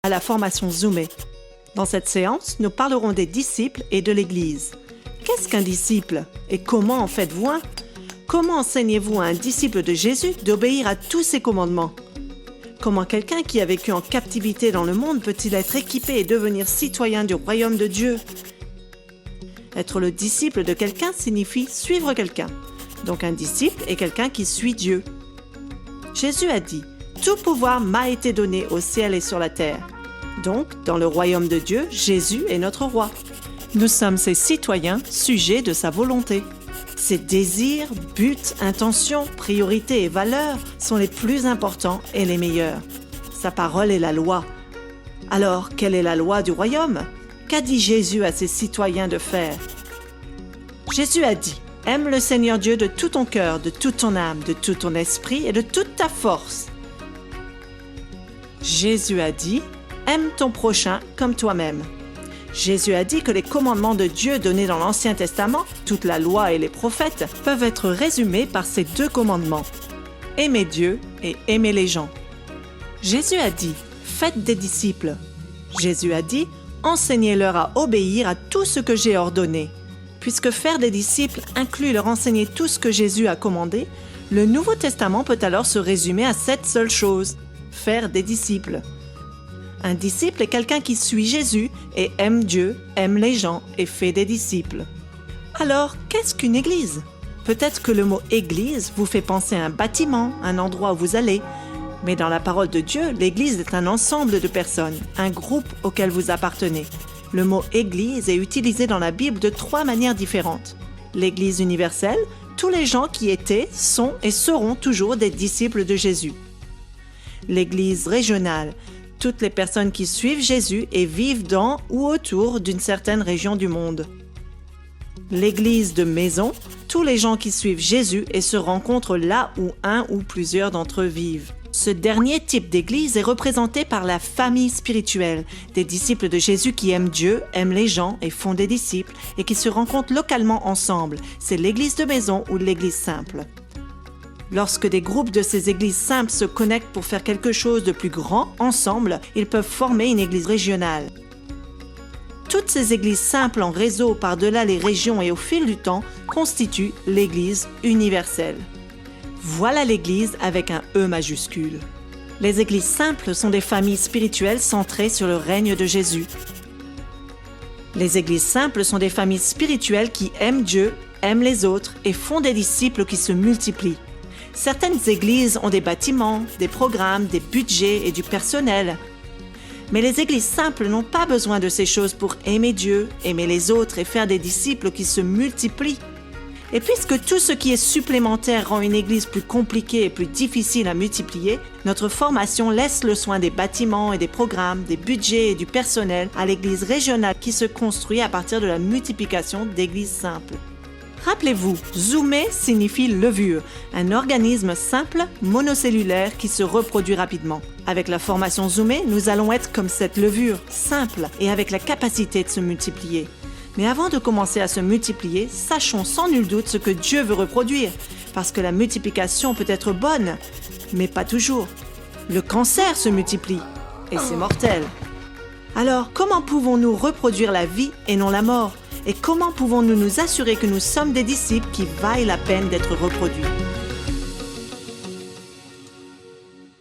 à la formation Zoomé. Dans cette séance, nous parlerons des disciples et de l'Église. Qu'est-ce qu'un disciple et comment en faites-vous un? Comment enseignez-vous à un disciple de Jésus d'obéir à tous ses commandements? Comment quelqu'un qui a vécu en captivité dans le monde peut-il être équipé et devenir citoyen du royaume de Dieu? Être le disciple de quelqu'un signifie suivre quelqu'un. Donc un disciple est quelqu'un qui suit Dieu. Jésus a dit « Tout pouvoir m'a été donné au ciel et sur la terre ». Donc, dans le royaume de Dieu, Jésus est notre roi. Nous sommes ses citoyens, sujets de sa volonté. Ses désirs, buts, intentions, priorités et valeurs sont les plus importants et les meilleurs. Sa parole est la loi. Alors, quelle est la loi du royaume? Qu'a dit Jésus à ses citoyens de faire? Jésus a dit « Aime le Seigneur Dieu de tout ton cœur, de toute ton âme, de tout ton esprit et de toute ta force. » Jésus a dit « Aime ton prochain comme toi-même. » Jésus a dit que les commandements de Dieu donnés dans l'Ancien Testament, toute la loi et les prophètes, peuvent être résumés par ces deux commandements. Aimer Dieu et aimer les gens. Jésus a dit « Faites des disciples. » Jésus a dit « Enseignez-leur à obéir à tout ce que j'ai ordonné. » Puisque faire des disciples inclut leur enseigner tout ce que Jésus a commandé, le Nouveau Testament peut alors se résumer à cette seule chose, faire des disciples. Un disciple est quelqu'un qui suit Jésus et aime Dieu, aime les gens et fait des disciples. Alors, qu'est-ce qu'une église? Peut-être que le mot « église » vous fait penser à un bâtiment, un endroit où vous allez. Mais dans la parole de Dieu, l'église est un ensemble de personnes, un groupe auquel vous appartenez. Le mot « église » est utilisé dans la Bible de 3 manières différentes. L'église universelle, tous les gens qui étaient, sont et seront toujours des disciples de Jésus. L'église régionale, toutes les personnes qui suivent Jésus et vivent dans ou autour d'une certaine région du monde. L'église de maison, tous les gens qui suivent Jésus et se rencontrent là où un ou plusieurs d'entre eux vivent. Ce dernier type d'église est représenté par la famille spirituelle, des disciples de Jésus qui aiment Dieu, aiment les gens et font des disciples et qui se rencontrent localement ensemble. C'est l'église de maison ou l'église simple. Lorsque des groupes de ces églises simples se connectent pour faire quelque chose de plus grand, ensemble, ils peuvent former une église régionale. Toutes ces églises simples en réseau par-delà les régions et au fil du temps constituent l'église universelle. Voilà l'église avec un E majuscule. Les églises simples sont des familles spirituelles centrées sur le règne de Jésus. Les églises simples sont des familles spirituelles qui aiment Dieu, aiment les autres et font des disciples qui se multiplient. Certaines églises ont des bâtiments, des programmes, des budgets et du personnel. Mais les églises simples n'ont pas besoin de ces choses pour aimer Dieu, aimer les autres et faire des disciples qui se multiplient. Et puisque tout ce qui est supplémentaire rend une église plus compliquée et plus difficile à multiplier, notre formation laisse le soin des bâtiments et des programmes, des budgets et du personnel à l'église régionale qui se construit à partir de la multiplication d'églises simples. Rappelez-vous, Zoomé signifie levure, un organisme simple, monocellulaire qui se reproduit rapidement. Avec la formation Zoomé, nous allons être comme cette levure, simple et avec la capacité de se multiplier. Mais avant de commencer à se multiplier, sachons sans nul doute ce que Dieu veut reproduire, parce que la multiplication peut être bonne, mais pas toujours. Le cancer se multiplie, et c'est mortel. Alors, comment pouvons-nous reproduire la vie et non la mort? Et comment pouvons-nous nous assurer que nous sommes des disciples qui vaillent la peine d'être reproduits?